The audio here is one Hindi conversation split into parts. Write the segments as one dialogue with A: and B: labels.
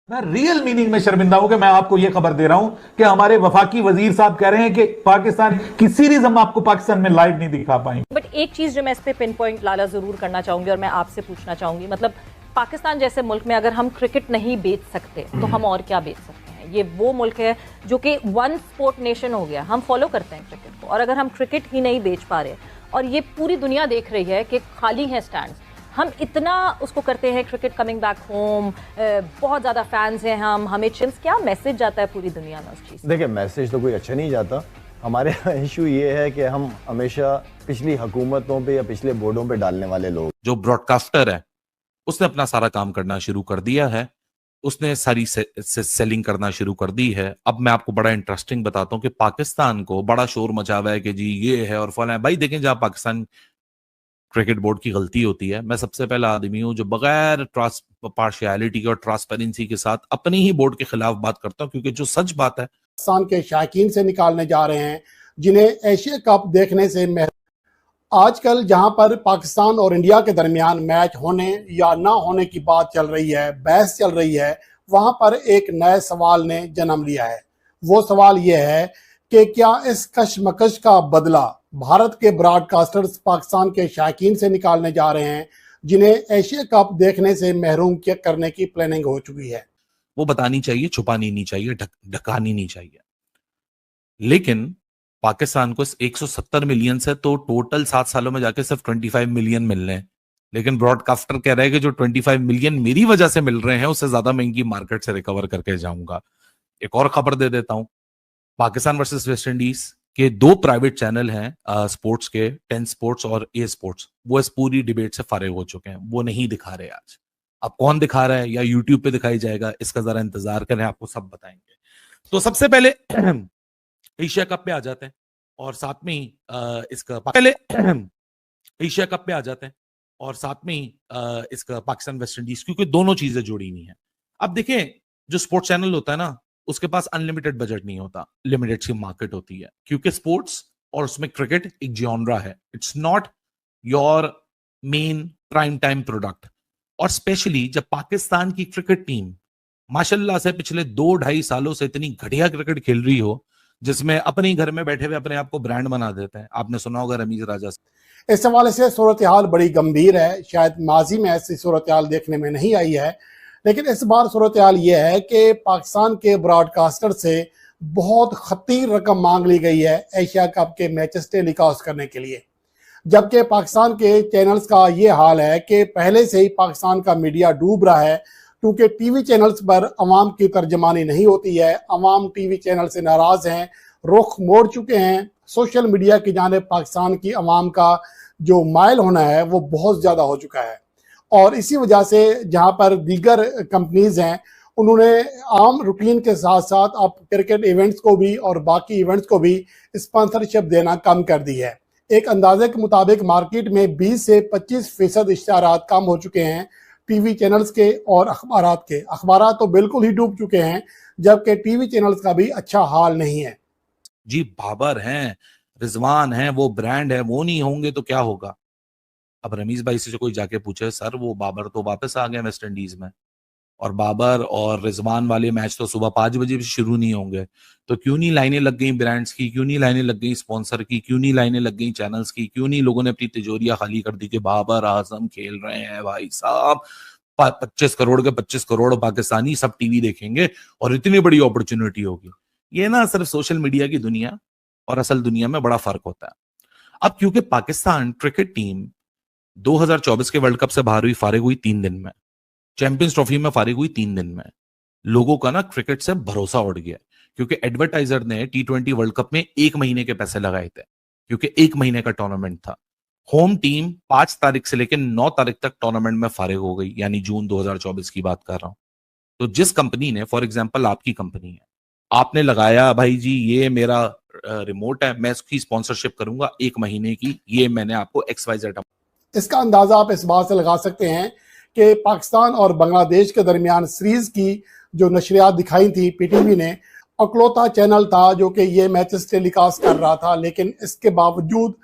A: मैं रियल मीनिंग में शर्मिंदा हूं कि मैं आपको यह खबर दे रहा हूं कि हमारे वफाकी वजीर साहब कह रहे हैं कि पाकिस्तान की सीरीज हम आपको पाकिस्तान में लाइव नहीं दिखा पाएंगे।
B: बट एक चीज जो मैं इस पे पिन पॉइंट लाला जरूर करना चाहूंगी और मैं आपसे पूछना चाहूंगी, मतलब पाकिस्तान जैसे मुल्क में अगर हम क्रिकेट नहीं बेच सकते तो हम और क्या बेच सकते हैं? ये वो मुल्क है जो कि वन स्पोर्ट नेशन हो गया, हम फॉलो करते हैं क्रिकेट को, और अगर हम क्रिकेट ही नहीं बेच पा रहे और ये पूरी दुनिया देख रही है कि खाली है स्टैंड्स, हम इतना उसको करते हैं क्रिकेट कमिंग बैक होम, बहुत ज़्यादा फैंस हैं हम, हमें चिल्स, क्या मैसेज जाता है पूरी दुनिया में उस चीज़?
C: देखिए, मैसेज तो कोई अच्छा नहीं जाता। हमारे इशू ये है कि हम हमेशा पिछली हुकूमतों पे या पिछले बोर्डों पे डालने वाले लोग।
D: जो ब्रॉडकास्टर है उसने अपना सारा काम करना शुरू कर दिया है, उसने सारी सेलिंग करना शुरू कर दी है। अब मैं आपको बड़ा इंटरेस्टिंग बताता हूँ कि पाकिस्तान को बड़ा शोर मचा हुआ है कि जी ये है और फला है। भाई देखें, जहां पाकिस्तान क्रिकेट बोर्ड की गलती होती है, मैं सबसे पहला आदमी हूं जो बगैर पार्शियलिटी और ट्रांसपेरेंसी के साथ अपनी ही बोर्ड के खिलाफ बात करता हूं, क्योंकि जो सच बात है
E: पाकिस्तान के शायकीन से निकालने जा रहे हैं जिन्हें एशिया कप देखने से आजकल जहां पर पाकिस्तान और इंडिया के दरमियान मैच होने या ना होने की बात चल रही है, बहस चल रही है, वहां पर एक नए सवाल ने जन्म लिया है। वो सवाल ये है कि क्या इस कशमकश का बदला भारत के ब्रॉडकास्टर्स पाकिस्तान के शायकीन से निकालने जा रहे हैं जिन्हें एशिया कप देखने से महरूम करने की प्लानिंग हो चुकी है।
D: वो बतानी चाहिए, छुपानी नहीं चाहिए, ढकानी नहीं चाहिए। लेकिन पाकिस्तान को इस 170 मिलियन से तो टोटल 7 सालों में जाके सिर्फ 25 मिलियन मिल रहे हैं। लेकिन ब्रॉडकास्टर कह रहे हैं कि जो 25 मिलियन मेरी वजह से मिल रहे हैं उससे ज्यादा मैं इनकी मार्केट से रिकवर करके जाऊंगा। एक और खबर दे देता हूं, पाकिस्तान वर्सेस वेस्ट इंडीज के 2 प्राइवेट चैनल हैं स्पोर्ट्स के, 10 स्पोर्ट्स और ए स्पोर्ट्स, वो इस पूरी डिबेट से फारिग हो चुके हैं, वो नहीं दिखा रहे आज। अब कौन दिखा रहा है या यूट्यूब पे दिखाई जाएगा, इसका जरा इंतजार करें, आपको सब बताएंगे। तो सबसे पहले एशिया कप पे आ जाते हैं और साथ में ही इसका पहले एशिया कप पे आ जाते हैं और साथ में ही इसका पाकिस्तान वेस्ट इंडीज, क्योंकि दोनों चीजें जुड़ी हुई हैं। अब देखें, जो स्पोर्ट्स चैनल होता है ना, उसके पास अनलिमिटेड बजट नहीं होता, लिमिटेड सी मार्केट होती है, क्योंकि स्पोर्ट्स और उसमें क्रिकेट एक जॉनरा है, it's not your main prime time product. और स्पेशली जब पाकिस्तान की क्रिकेट टीम माशाल्लाह से पिछले 2-2.5 सालों से इतनी घटिया क्रिकेट खेल रही हो, जिसमें अपने घर में बैठे हुए अपने आप को ब्रांड बना देते हैं। आपने सुना होगा रमीज राजा से।
E: इस हवाले से सूरत हाल बड़ी गंभीर है, शायद माजी में ऐसी सूरत हाल देखने में नहीं आई है, लेकिन इस बार सूरत हाल ये है कि पाकिस्तान के ब्रॉडकास्टर से बहुत खतीर रकम मांग ली गई है एशिया कप के मैचेस टेलीकास्ट करने के लिए। जबकि पाकिस्तान के चैनल्स का ये हाल है कि पहले से ही पाकिस्तान का मीडिया डूब रहा है, क्योंकि टीवी चैनल्स पर अवाम की तर्जमानी नहीं होती है, अवाम टीवी चैनल से नाराज हैं, रुख मोड़ चुके हैं। सोशल मीडिया की जानिब पाकिस्तान की अवाम का जो माइल होना है वो बहुत ज़्यादा हो चुका है, और इसी वजह से जहां पर दीगर कंपनीज हैं उन्होंने आम रूटीन के साथ साथ अब क्रिकेट इवेंट्स को भी और बाकी इवेंट्स को भी स्पॉन्सरशिप देना कम कर दी है। एक अंदाजे के मुताबिक मार्केट में 20 से 25% इश्तिहारात कम हो चुके हैं टीवी चैनल्स के और अखबारात के। अखबारात तो बिल्कुल ही डूब चुके हैं, जबकि टीवी चैनल्स का भी अच्छा हाल नहीं है।
D: जी, बाबर हैं, रिजवान हैं, वो ब्रांड है, वो नहीं होंगे तो क्या होगा? अब रमीज भाई से कोई जाके पूछे, सर वो बाबर तो वापस आ गए वेस्ट इंडीज में, और बाबर और रिजवान वाले मैच तो सुबह 5 बजे भी शुरू नहीं होंगे, तो क्यों नहीं लाइनें लग गई ब्रांड्स की, क्यों नहीं लाइनें लग गई स्पॉन्सर की, क्यों नहीं लाइनें लग गई चैनल्स की, क्यों नहीं लोगों ने अपनी तिजोरियां खाली कर दी कि बाबर आजम खेल रहे हैं भाई साहब, 25 करोड़ के 25 करोड़ पाकिस्तानी सब टीवी देखेंगे और इतनी बड़ी अपॉर्चुनिटी होगी। ये ना सिर्फ सोशल मीडिया की दुनिया और असल दुनिया में बड़ा फर्क होता है। अब क्योंकि पाकिस्तान क्रिकेट टीम 2024 के वर्ल्ड कप से बाहर हुई, फारिग हुई 3 दिन में, चैंपियंस ट्रॉफी में फारिग हुई 3 दिन में, लोगों का ना क्रिकेट से भरोसा उड़ गया, क्योंकि एडवर्टाइजर ने T20 वर्ल्ड कप में 1 महीने के पैसे लगाए थे, क्योंकि 1 महीने का टूर्नामेंट था। होम टीम 5 तारीख से लेकर 9 तारीख तक टूर्नामेंट में फारिग हो गई, यानी जून 2024 की बात कर रहा हूं। तो जिस कंपनी ने, फॉर एग्जाम्पल आपकी कंपनी है, आपने लगाया भाई जी ये मेरा रिमोट है, मैं इसकी स्पॉन्सरशिप करूंगा 1 महीने की, ये मैंने आपको XYZ।
E: इसका अंदाजा आप इस बात से लगा सकते हैं कि पाकिस्तान और बांग्लादेश के दरमियान सीरीज की जो नशरियात दिखाई थी पीटीवी ने, अकलौता चैनल था जो कि ये मैचेस टेलीकास्ट कर रहा था, लेकिन इसके बावजूद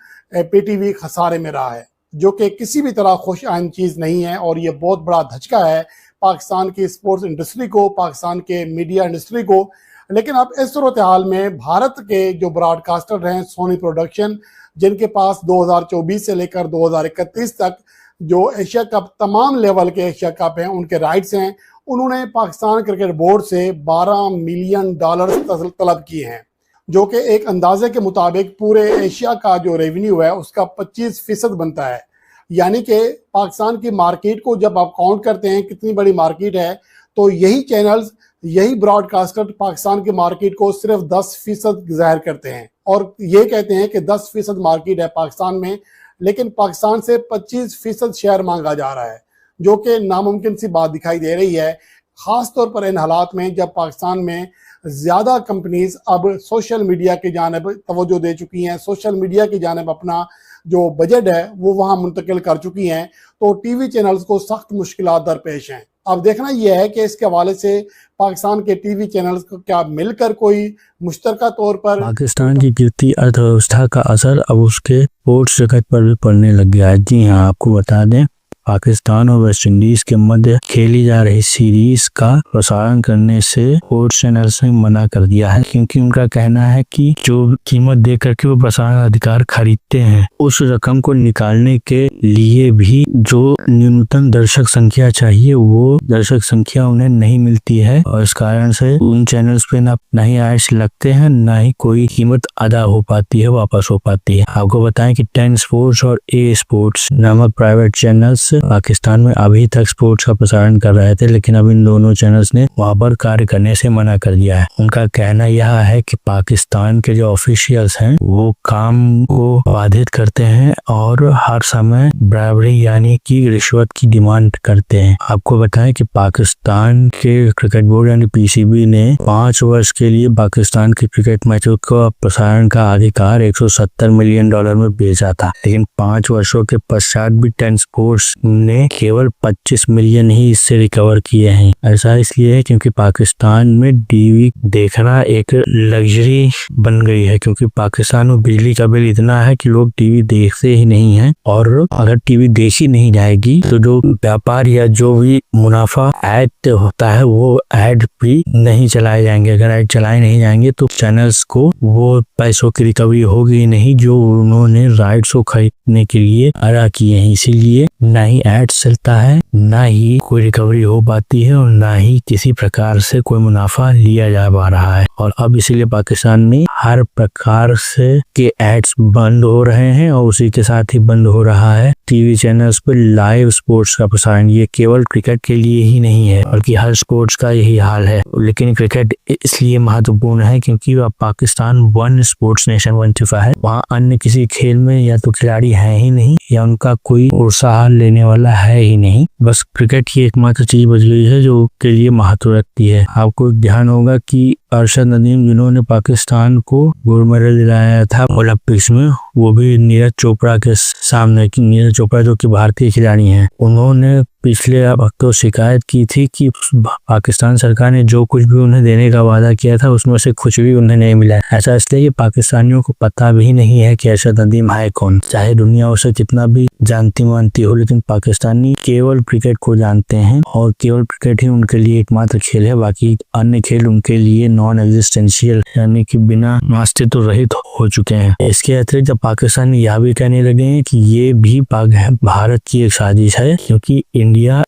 E: पीटीवी खसारे में रहा है, जो कि किसी भी तरह खुश आइंद चीज़ नहीं है, और ये बहुत बड़ा धचका है पाकिस्तान की स्पोर्ट्स इंडस्ट्री को, पाकिस्तान के मीडिया इंडस्ट्री को। लेकिन अब इस सूरत हाल में भारत के जो ब्रॉडकास्टर हैं, सोनी प्रोडक्शन, जिनके पास 2024 से लेकर 2031 तक जो एशिया कप, तमाम लेवल के एशिया कप हैं, उनके राइट्स हैं, उन्होंने पाकिस्तान क्रिकेट बोर्ड से $12 मिलियन तलब किए हैं, जो कि एक अंदाजे के मुताबिक पूरे एशिया का जो रेवेन्यू है उसका 25% बनता है। यानी कि पाकिस्तान की मार्केट को जब आप काउंट करते हैं कितनी बड़ी मार्केट है, तो यही चैनल्स, यही ब्रॉडकास्टर पाकिस्तान की मार्केट को सिर्फ 10% जाहिर करते हैं और ये कहते हैं कि 10% मार्केट है पाकिस्तान में, लेकिन पाकिस्तान से 25% शेयर मांगा जा रहा है, जो कि नामुमकिन सी बात दिखाई दे रही है, खास तौर पर इन हालात में जब पाकिस्तान में ज़्यादा कंपनीज अब सोशल मीडिया की जानिब तवज्जो दे चुकी हैं, सोशल मीडिया की जानिब अपना जो बजट है वो वहाँ मुंतकिल कर चुकी हैं, तो टीवी चैनल्स को सख्त मुश्किलात दरपेश हैं। अब देखना यह है कि इसके हवाले से पाकिस्तान के टीवी चैनल्स को क्या मिलकर कोई मुश्तरका तौर पर
F: पाकिस्तान की गिरती अर्थव्यवस्था का असर अब उसके स्पोर्ट्स जगत पर भी पड़ने लग गया है। जी हाँ, आपको बता दें, पाकिस्तान और वेस्ट इंडीज के मध्य खेली जा रही सीरीज का प्रसारण करने से स्पोर्ट्स चैनल्स ने मना कर दिया है, क्योंकि उनका कहना है कि जो कीमत दे करके वो प्रसारण अधिकार खरीदते हैं, उस रकम को निकालने के लिए भी जो न्यूनतम दर्शक संख्या चाहिए वो दर्शक संख्या उन्हें नहीं मिलती है, और इस कारण से उन चैनल्स पे ना ही एड्स लगते हैं, ना ही कोई कीमत अदा हो पाती है, वापस हो पाती है। आपको बताएं कि 10 स्पोर्ट्स और ए स्पोर्ट्स नामक प्राइवेट चैनल्स पाकिस्तान में अभी तक स्पोर्ट्स का प्रसारण कर रहे थे, लेकिन अब इन दोनों चैनल्स ने वहां पर कार्य करने से मना कर दिया है। उनका कहना यह है कि पाकिस्तान के जो ऑफिशियल्स हैं वो काम को बाधित करते हैं और हर समय बराबरी यानी कि रिश्वत की डिमांड करते हैं। आपको बताएं कि पाकिस्तान के क्रिकेट बोर्ड यानी पीसीबी ने 5 वर्ष के लिए पाकिस्तान के क्रिकेट मैचों का प्रसारण का अधिकार $170 मिलियन में बेचा था, लेकिन 5 वर्षों के पश्चात भी 10 स्पोर्ट्स ने केवल 25 मिलियन ही इससे रिकवर किए हैं। ऐसा इसलिए है क्योंकि पाकिस्तान में टीवी देखना एक लग्जरी बन गई है, क्योंकि पाकिस्तान में बिजली का बिल इतना है कि लोग टीवी देखते ही नहीं हैं, और अगर टीवी देखी नहीं जाएगी तो जो व्यापार या जो भी मुनाफा ऐड होता है वो ऐड भी नहीं चलाए जाएंगे। अगर ऐड चलाए नहीं जाएंगे तो चैनल्स को वो पैसों की रिकवरी होगी नहीं जो उन्होंने राइट्स को खरीदने के लिए अदा किए हैं। इसीलिए ना ही एड्स चलता है, ना ही कोई रिकवरी हो पाती है, और ना ही किसी प्रकार से कोई मुनाफा लिया जा पा रहा है। और अब इसीलिए पाकिस्तान में हर प्रकार से के एड्स बंद हो रहे हैं, और उसी के साथ ही बंद हो रहा है टीवी चैनल्स पर लाइव स्पोर्ट्स का प्रसारण। ये केवल क्रिकेट के लिए ही नहीं है, बल्कि हर स्पोर्ट्स का यही हाल है। लेकिन क्रिकेट इसलिए महत्वपूर्ण है क्योंकि पाकिस्तान वन स्पोर्ट्स नेशन बन चुका है। वहाँ अन्य किसी खेल में या तो खिलाड़ी है ही नहीं या उनका कोई प्रोत्साहन लेने वाला है ही नहीं, बस क्रिकेट की एकमात्र चीज बच गई है जो के लिए महत्व रखती है। आपको ध्यान होगा कि अरशद नदीम जिन्होंने पाकिस्तान को गोल्ड मेडल दिलाया था ओलंपिक्स में, वो भी नीरज चोपड़ा के सामने, नीरज चोपड़ा जो कि भारतीय खिलाड़ी हैं, उन्होंने पिछले वक्तों शिकायत की थी कि पाकिस्तान सरकार ने जो कुछ भी उन्हें देने का वादा किया था उसमें से कुछ भी उन्हें नहीं मिला। ऐसा इसलिए पाकिस्तानियों को पता भी नहीं है कि अरशद नदीम है कौन। चाहे दुनिया उसे कितना भी जानती मानती हो, लेकिन पाकिस्तानी केवल क्रिकेट को जानते हैं और केवल क्रिकेट ही उनके लिए एकमात्र खेल है। बाकी अन्य खेल उनके लिए नॉन एग्जिस्टेंशियल यानी कि बिना अस्तित्व रहित हो चुके हैं। इसके अतिरिक्त जब पाकिस्तानी यह भी कहने लगे हैं कि ये भी भारत की एक साजिश है, क्योंकि इंडिया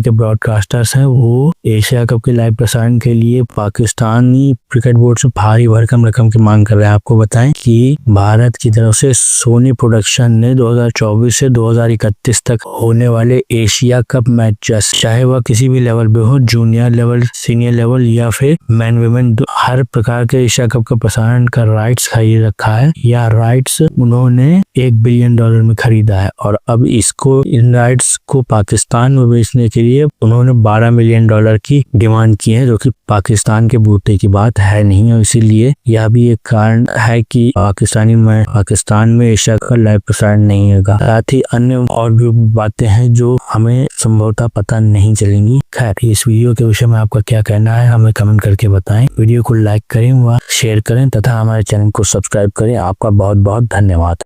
F: के ब्रॉडकास्टर्स हैं वो एशिया कप के लाइव प्रसारण के लिए पाकिस्तानी क्रिकेट बोर्ड से भारी भरकम रकम की मांग कर रहे हैं। आपको बताएं कि भारत की तरफ से सोनी प्रोडक्शन ने 2024 से 2031 तक होने वाले एशिया कप मैचेस, चाहे वह किसी भी लेवल पे हो, जूनियर लेवल, सीनियर लेवल या फिर मैन वुमेन, हर प्रकार के एशिया कप का प्रसारण का राइट्स खरीद रखा है। यह राइट्स उन्होंने $1 बिलियन में खरीदा है, और अब इसको इन राइट्स को पाकिस्तान में बेचने के लिए उन्होंने $12 मिलियन की डिमांड की है, जो कि पाकिस्तान के बूते की बात है नहीं। और इसीलिए यह भी एक कारण है कि पाकिस्तान में एशिया का लाइव प्रसारण नहीं होगा। साथ ही अन्य और भी बातें हैं जो हमें संभवतः पता नहीं चलेंगी। खैर, इस वीडियो के विषय में आपका क्या कहना है हमें कमेंट करके बताएं। वीडियो को लाइक करें व शेयर करें तथा हमारे चैनल को सब्सक्राइब करें। आपका बहुत बहुत धन्यवाद।